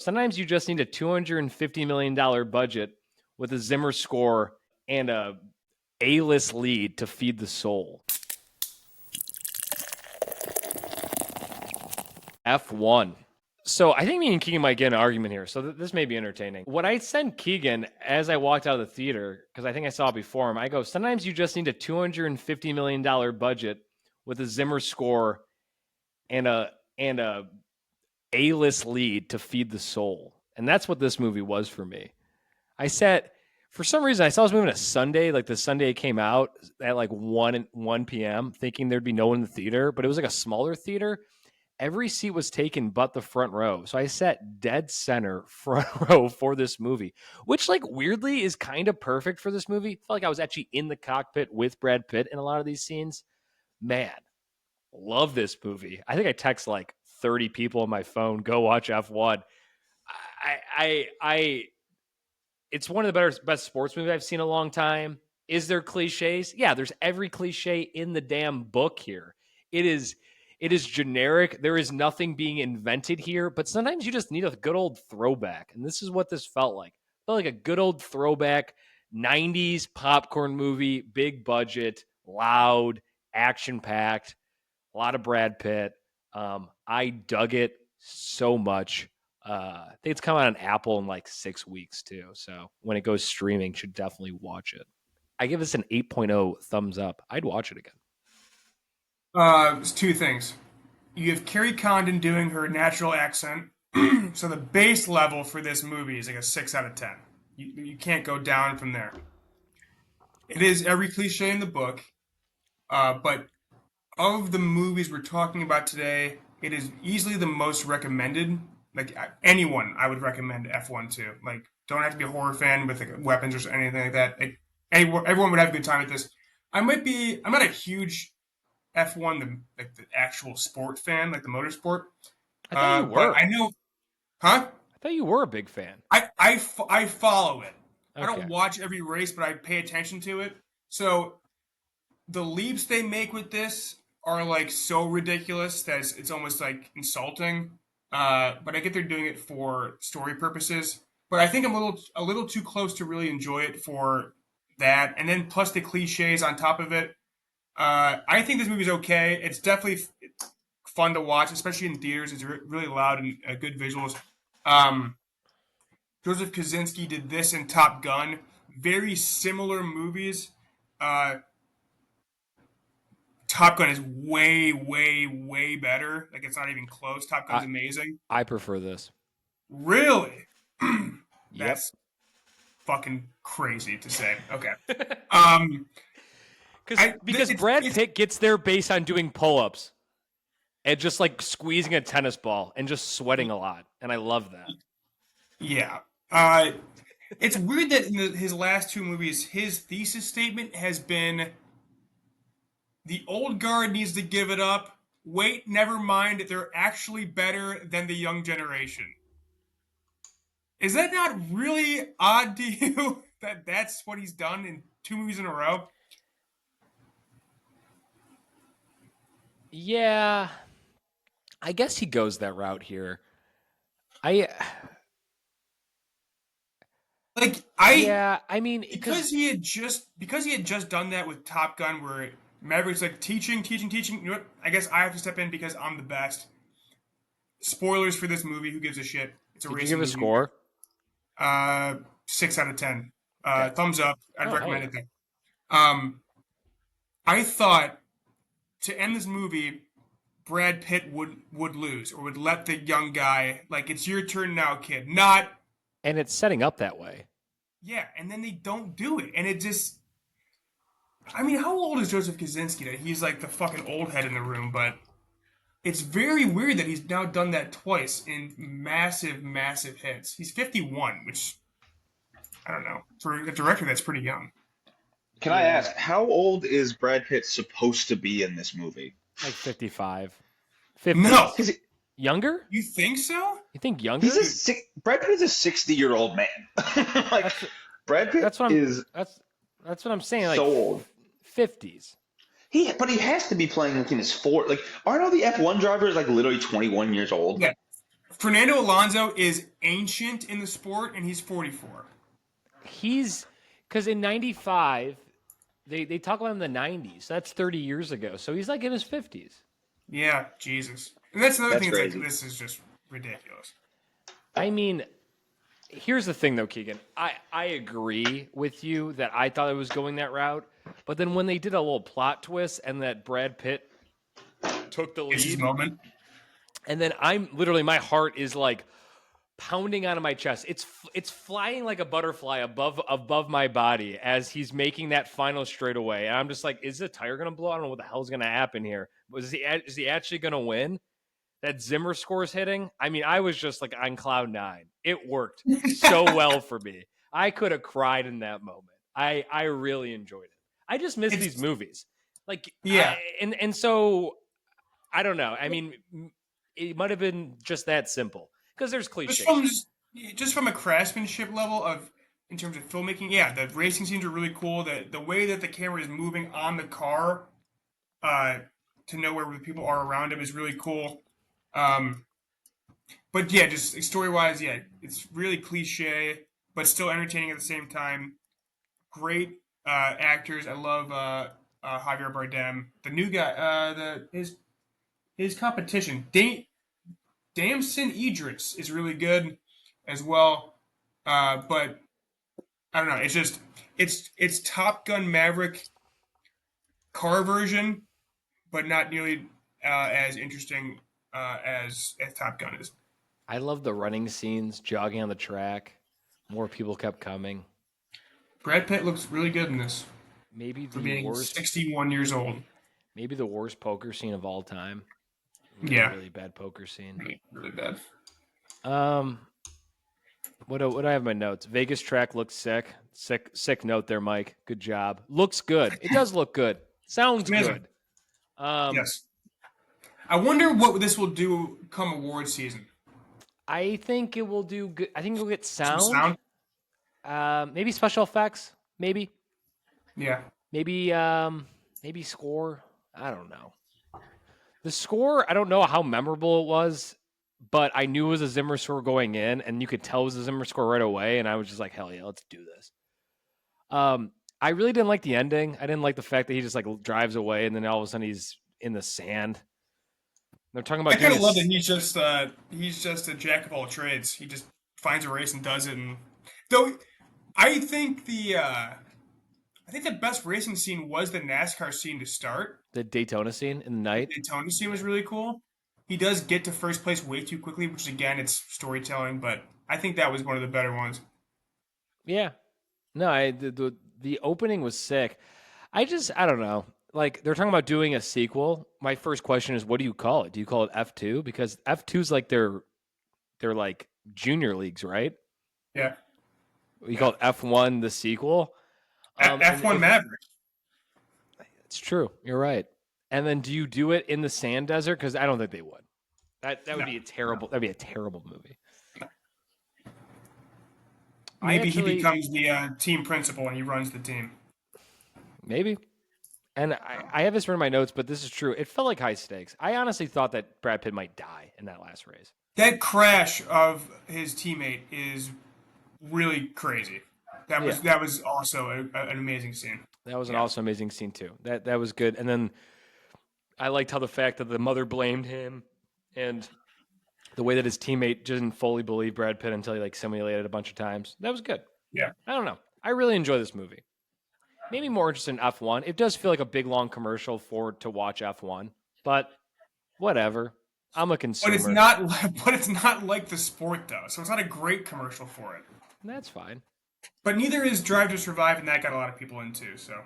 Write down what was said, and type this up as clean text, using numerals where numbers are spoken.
Sometimes you just need a $250 million budget with a Zimmer score and a A-list lead to feed the soul. F1. So I think me and Keegan might get an argument here. So this may be entertaining. What I sent Keegan as I walked out of the theater, because I think I saw it before him, I go, sometimes you just need a $250 million budget with a Zimmer score and a A-list lead to feed the soul. And that's what this movie was for me. For some reason, I saw this movie on a Sunday, like the Sunday it came out at like 1 p.m., thinking there'd be no one in the theater, but it was like a smaller theater. Every seat was taken but the front row. So I sat dead center front row for this movie, which like weirdly is kind of perfect for this movie. I felt like I was actually in the cockpit with Brad Pitt in a lot of these scenes. Man, love this movie. I think I text like 30 people on my phone, go watch F1. It's one of the best sports movies I've seen in a long time. Is there cliches? Yeah, there's every cliche in the damn book here. It is generic. There is nothing being invented here, but sometimes you just need a good old throwback. And this is what this felt like. It felt like a good old throwback 90s popcorn movie, big budget, loud, action-packed, a lot of Brad Pitt. I dug it so much. I think it's coming out on Apple in like 6 weeks too. So when it goes streaming, should definitely watch it. I give this an 8.0 thumbs up. I'd watch it again. It's two things. You have Carrie Condon doing her natural accent. So the base level for this movie is like a 6 out of 10. You can't go down from there. It is every cliche in the book. But of the movies we're talking about today, it is easily the most recommended. Like anyone, I would recommend F1 to. Like, don't have to be a horror fan with like weapons or anything like that. Like, everyone would have a good time with this. I'm not a huge F1, the actual sport fan, like the motorsport. I thought you were. But I know, huh? I thought you were a big fan. I follow it. Okay. I don't watch every race, but I pay attention to it. So the leaps they make with this are like so ridiculous that it's almost like insulting. But I get they're doing it for story purposes. But I think I'm a little too close to really enjoy it for that. And then plus the cliches on top of it. I think this movie's okay. It's definitely fun to watch, especially in theaters. It's really loud and good visuals. Joseph Kosinski did this in Top Gun. Very similar movies. Top Gun is way, way, way better. Like, it's not even close. Top Gun's amazing. I prefer this. Really? That's fucking crazy to say. Okay. Because Brad Pitt gets there based on doing pull-ups and just like squeezing a tennis ball and just sweating a lot. And I love that. Yeah. It's weird that in his last two movies, his thesis statement has been the old guard needs to give it up. Wait, never mind. They're actually better than the young generation. Is that not really odd to you that that's what he's done in 2 movies in a row? Yeah, I guess he goes that route here. I mean, because he had just done that with Top Gun, where Maverick's like teaching. You know what? I guess I have to step in because I'm the best. Spoilers for this movie. Who gives a shit? It's a racing movie. Did you give a score? 6 out of 10. Thumbs up. I'd recommend it. I thought to end this movie, Brad Pitt would lose or would let the young guy, like, it's your turn now, kid. Not. And it's setting up that way. Yeah, and then they don't do it. And it just. I mean, how old is Joseph Kosinski that he's like the fucking old head in the room? But it's very weird that he's now done that twice in massive, massive hits. He's 51, which, I don't know. For a director, that's pretty young. Can I ask, how old is Brad Pitt supposed to be in this movie? Like 55. 50. No. Younger? You think so? You think younger? Brad Pitt is a 60-year-old man. Like, Brad Pitt that's what I'm saying. Like, so old. 50s. But he has to be playing like in his 40s. Like, aren't all the F1 drivers like literally 21 years old? Yeah. Fernando Alonso is ancient in the sport, and he's 44. He's because in '95 they talk about him in the '90s. That's 30 years ago. So he's like in his 50s. Yeah, Jesus. And that's another That's thing. It's like crazy. this is just ridiculous. I mean, here's the thing though, Keegan. I agree with you that I thought it was going that route, but then when they did a little plot twist and that Brad Pitt took the It's his lead, moment. and then I'm literally my heart is like pounding out of my chest. It's flying like a butterfly above my body as he's making that final straightaway. And I'm just like, is the tire gonna blow? I don't know what the hell's gonna happen here. Is he actually gonna win? That Zimmer score's hitting. I mean, I was just like on cloud nine. It worked so well for me. I could have cried in that moment. I really enjoyed it. I just miss these movies. Like Yeah. and so I don't know. I mean, it might have been just that simple because there's cliches. Just from a craftsmanship level of in terms of filmmaking, yeah, the racing scenes are really cool. The way that the camera is moving on the car to know where the people are around him is really cool. But yeah, just story wise, yeah, it's really cliche, but still entertaining at the same time. Great actors. I love Javier Bardem. The new guy, his competition, Damson Idris is really good as well. But I don't know. It's just it's Top Gun Maverick car version, but not nearly as interesting as Top Gun is. I love the running scenes, jogging on the track. More people kept coming. Brad Pitt looks really good in this Maybe for the being worst. 61 years old. Maybe the worst poker scene of all time. Yeah. Really bad poker scene. Really bad. What do I have in my notes? Vegas track looks sick. Sick note there, Mike. Good job. Looks good. It does look good. Sounds Amazing. good. Yes. I wonder what this will do come award season. I think it will do good. I think it'll get sound. Some sound? Maybe special effects. Maybe. Yeah. Maybe score. I don't know. The score, I don't know how memorable it was, but I knew it was a Zimmer score going in, and you could tell it was a Zimmer score right away, and I was just like, hell yeah, let's do this. I really didn't like the ending. I didn't like the fact that he just like drives away, and then all of a sudden he's in the sand. They're talking about. I kind of love that he's just a jack of all trades. He just finds a race and does it. And though I think the best racing scene was the NASCAR scene to start. The Daytona scene in the night. The Daytona scene was really cool. He does get to first place way too quickly, which again, it's storytelling, but I think that was one of the better ones. Yeah. No, the opening was sick. I don't know. Like they're talking about doing a sequel. My first question is, what do you call it? Do you call it F2? Because F2 is like they're like junior leagues, right? Yeah. You call it F1 the sequel? F1 Maverick. It's true. You're right. And then do you do it in the sand desert? Because I don't think they would. That would be a terrible. That'd be a terrible movie. Maybe he becomes the team principal and he runs the team. Maybe. And I have this written in my notes, but this is true. It felt like high stakes. I honestly thought that Brad Pitt might die in that last race. That crash of his teammate is really crazy. That was also an amazing scene. That was an also amazing scene too. That was good. And then I liked how the fact that the mother blamed him and the way that his teammate didn't fully believe Brad Pitt until he like simulated a bunch of times. That was good. Yeah. I don't know. I really enjoy this movie. Maybe more interested in F1. It does feel like a big long commercial to watch F1, but whatever. I'm a consumer. But it's not like the sport though. So it's not a great commercial for it. That's fine. But neither is Drive to Survive, and that got a lot of people in too. So